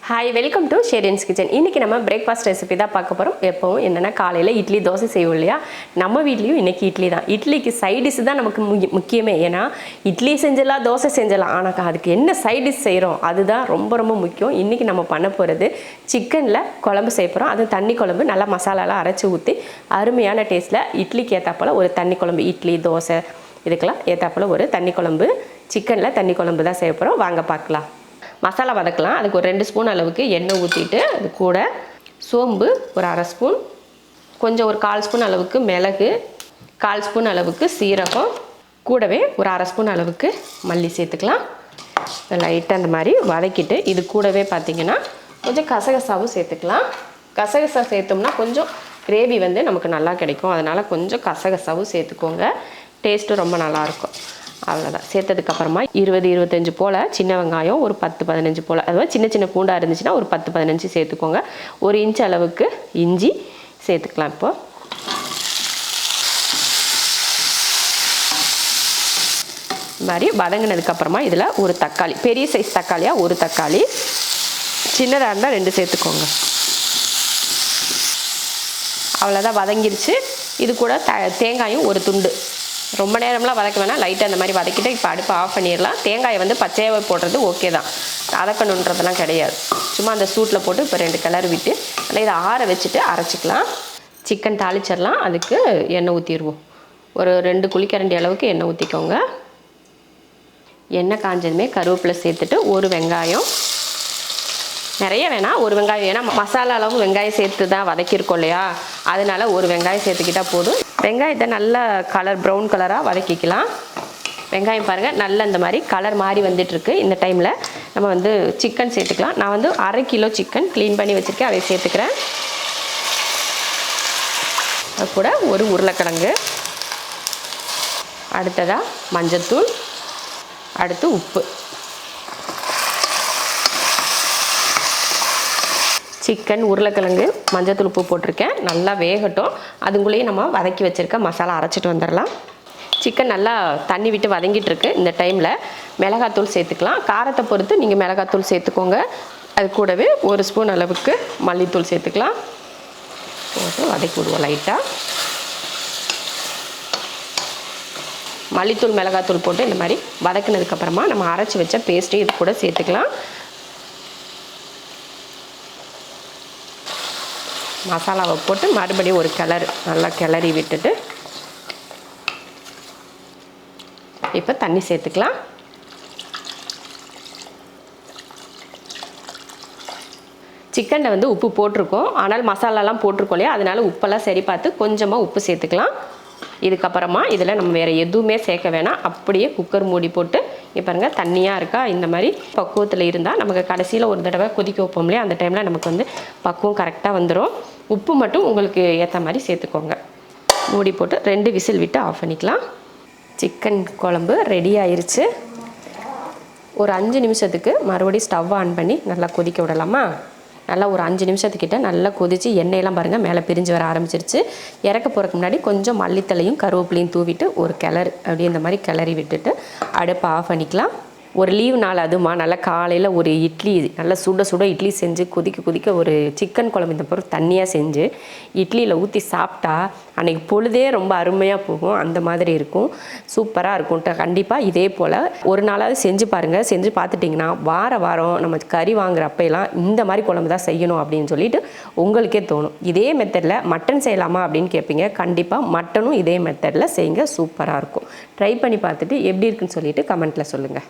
Hi welcome to ஷேரியன்ஸ் kitchen. இன்றைக்கி நம்ம பிரேக்ஃபாஸ்ட் ரெசிபி தான் பார்க்க போகிறோம். எப்போவும் என்னென்னா காலையில் இட்லி தோசை செய்வோம் இல்லையா, நம்ம வீட்லேயும் இன்றைக்கி இட்லி தான். இட்லிக்கு சைட் டிஷ் தான் நமக்கு முக்கியமே. ஏன்னா இட்லி செஞ்சிடலாம், தோசை செஞ்சிடலாம், ஆனால் அதுக்கு என்ன சைட் டிஷ் செய்கிறோம் அதுதான் ரொம்ப ரொம்ப முக்கியம். இன்றைக்கி நம்ம பண்ண போகிறது சிக்கனில் குழம்பு செய்ய போகிறோம். அது தண்ணி குழம்பு, நல்லா மசாலாலாம் அரைச்சி ஊற்றி அருமையான டேஸ்ட்டில் இட்லிக்கு ஏற்றாப்போல் ஒரு தண்ணி குழம்பு, இட்லி தோசை இதுக்கெல்லாம் ஏற்றாப்போல் ஒரு தண்ணி குழம்பு, சிக்கனில் தண்ணி குழம்பு தான் செய்ய போகிறோம். வாங்க பார்க்கலாம். மசாலா வதக்கலாம். அதுக்கு ஒரு 2 ஸ்பூன் அளவுக்கு எண்ணெய் ஊற்றிட்டு அது கூட சோம்பு ஒரு 1/2 ஸ்பூன், கொஞ்சம் ஒரு 1/4 ஸ்பூன் அளவுக்கு மிளகு, 1/4 ஸ்பூன் அளவுக்கு சீரகம், கூடவே ஒரு 1/2 ஸ்பூன் அளவுக்கு மல்லி சேர்த்துக்கலாம். லைட்டாக அந்த மாதிரி வதக்கிட்டு இது கூடவே பார்த்திங்கன்னா கொஞ்சம் கசகசாவும் சேர்த்துக்கலாம். கசகசா சேர்த்தோம்னா கொஞ்சம் கிரேவி நமக்கு நல்லா கிடைக்கும். அதனால் கொஞ்சம் கசகசாவும் சேர்த்துக்கோங்க, டேஸ்ட்டும் ரொம்ப நல்லாயிருக்கும். அவ்வளோதான். சேர்த்ததுக்கப்புறமா 20-25 போல் சின்ன வெங்காயம், ஒரு 10-15 போல், அதாவது சின்ன சின்ன பூண்டாக இருந்துச்சுன்னா ஒரு 10-15 சேர்த்துக்கோங்க. 1 இன்ச் அளவுக்கு இஞ்சி சேர்த்துக்கலாம். இப்போது இந்த மாதிரி வதங்கினதுக்கப்புறமா இதில் ஒரு தக்காளி, பெரிய சைஸ் தக்காளியாக ஒரு தக்காளி, சின்னதாக இருந்தால் 2 சேர்த்துக்கோங்க. அவ்வளோதான், வதங்கிருச்சு. இது கூட தேங்காயும் ஒரு துண்டு. ரொம்ப நேரம்லாம் வதக்க வேணாம், லைட்டாக அந்த மாதிரி வதக்கிட்டு இப்போ அடுப்பை ஆஃப் பண்ணிடலாம். தேங்காயை பச்சையாக போடுறது ஓகே தான், வதக்கணுன்றதெல்லாம் கிடையாது. சும்மா அந்த சூட்டில் போட்டு இப்போ 2 கிளறு விட்டு ஆனால் இதை ஆற வச்சுட்டு அரைச்சிக்கலாம். சிக்கன் தாளிச்சிடலாம். அதுக்கு எண்ணெய் ஊற்றிடுவோம். ஒரு 2 குழிக்கரண்டி அளவுக்கு எண்ணெய் ஊற்றிக்கோங்க. எண்ணெய் காஞ்சதுமே கருவேப்பிலை சேர்த்துட்டு ஒரு வெங்காயம், நிறைய வேணாம், ஒரு வெங்காயம். ஏன்னா மசாலா அளவு வெங்காயம் சேர்த்து தான் வதக்கியிருக்கோம் இல்லையா, அதனால் ஒரு வெங்காயம் சேர்த்துக்கிட்டால் போதும். வெங்காயத்தை நல்லா கலர் ப்ரௌன் கலராக வதக்கிக்கலாம். வெங்காயம் பாருங்கள் நல்லா இந்த மாதிரி கலர் மாறி வந்துட்டுருக்கு. இந்த டைமில் நம்ம சிக்கன் சேர்த்துக்கலாம். நான் 1/2 கிலோ சிக்கன் க்ளீன் பண்ணி வச்சுருக்கேன், அதை சேர்த்துக்கிறேன். அது கூட ஒரு உருளைக்கிழங்கு, அடுத்ததாக மஞ்சத்தூள், அடுத்து உப்பு. சிக்கன், உருளைக்கிழங்கு, மஞ்சத்தூள், உப்பு போட்டிருக்கேன். நல்லா வேகட்டும். அதுக்குள்ளேயே நம்ம வதக்கி வச்சுருக்க மசாலா அரைச்சிட்டு வந்துடலாம். சிக்கன் நல்லா தண்ணி விட்டு வதங்கிட்டு இருக்கு. இந்த டைமில் மிளகாத்தூள் சேர்த்துக்கலாம். காரத்தை பொறுத்து நீங்கள் மிளகாத்தூள் சேர்த்துக்கோங்க. அது கூடவே 1 ஸ்பூன் அளவுக்கு மல்லித்தூள் சேர்த்துக்கலாம். போட்டு வதக்கி விடுவோம் லைட்டாக. மல்லித்தூள் மிளகாத்தூள் போட்டு இந்த மாதிரி வதக்கினதுக்கப்புறமா நம்ம அரைச்சி வச்ச பேஸ்ட்டு இது கூட சேர்த்துக்கலாம். மசாலாவை போட்டு மறுபடியும் ஒரு நல்லா கிளறி விட்டுட்டு இப்போ தண்ணி சேர்த்துக்கலாம். சிக்கனில் உப்பு போட்டிருக்கோம், ஆனால் மசாலாலாம் போட்டிருக்கோம் இல்லையா, அதனால் உப்பெல்லாம் சரி பார்த்து கொஞ்சமாக உப்பு சேர்த்துக்கலாம். இதுக்கப்புறமா இதில் நம்ம வேறு எதுவுமே சேர்க்க வேணாம். அப்படியே குக்கர் மூடி போட்டு இப்போ பாருங்கள் தண்ணியாக இருக்கா, இந்த மாதிரி பக்குவத்தில் இருந்தால் நமக்கு கடைசியில் ஒரு தடவை கொதிக்க வைப்போம் இல்லையா, அந்த டைமில் நமக்கு பக்குவம் கரெக்டாக வந்துடும். உப்பு மட்டும் உங்களுக்கு ஏற்ற மாதிரி சேர்த்துக்கோங்க. மூடி போட்டு 2 விசில் விட்டு ஆஃப் பண்ணிக்கலாம். சிக்கன் குழம்பு ரெடி ஆயிடுச்சு. ஒரு 5 நிமிஷத்துக்கு மறுபடியும் ஸ்டவ் ஆன் பண்ணி நல்லா கொதிக்க விடலாமா. நல்லா ஒரு 5 நிமிஷத்துக்கிட்ட நல்லா கொதித்து எண்ணெயெல்லாம் பாருங்கள் மேலே பிரிஞ்சு வர ஆரம்பிச்சிருச்சு. இறக்க போகிறதுக்கு முன்னாடி கொஞ்சம் மல்லித்தலையும் கருவேப்பிலையும் தூவிட்டு ஒரு கிளறு அப்படியே இந்த மாதிரி கிளறி விட்டுட்டு அடுப்பை ஆஃப் பண்ணிக்கலாம். ஒரு லீவ் நாள் அதுமா, நல்லா காலையில் ஒரு இட்லி, நல்லா சுட சுட இட்லி செஞ்சு கொதிக்க ஒரு சிக்கன் குழம்பு இந்த பொருள் தண்ணியாக செஞ்சு இட்லியில் ஊற்றி சாப்பிட்டா அன்றைக்கி பொழுதே ரொம்ப அருமையாக போகும். அந்த மாதிரி இருக்கும், சூப்பராக இருக்கும். கண்டிப்பாக இதே போல் ஒரு நாளாவது செஞ்சு பாருங்கள். செஞ்சு பார்த்துட்டிங்கன்னா வாரம் நம்ம கறி வாங்குறப்பெல்லாம் இந்த மாதிரி குழம்பு தான் செய்யணும் அப்படின்னு சொல்லிட்டு உங்களுக்கே தோணும். இதே மெத்தடில் மட்டன் செய்யலாமா அப்படின்னு கேட்பீங்க. கண்டிப்பாக மட்டனும் இதே மெத்தடில் செய்யுங்க, சூப்பராக இருக்கும். ட்ரை பண்ணி பார்த்துட்டு எப்படி இருக்குன்னு சொல்லிட்டு கமெண்ட்டில் சொல்லுங்கள்.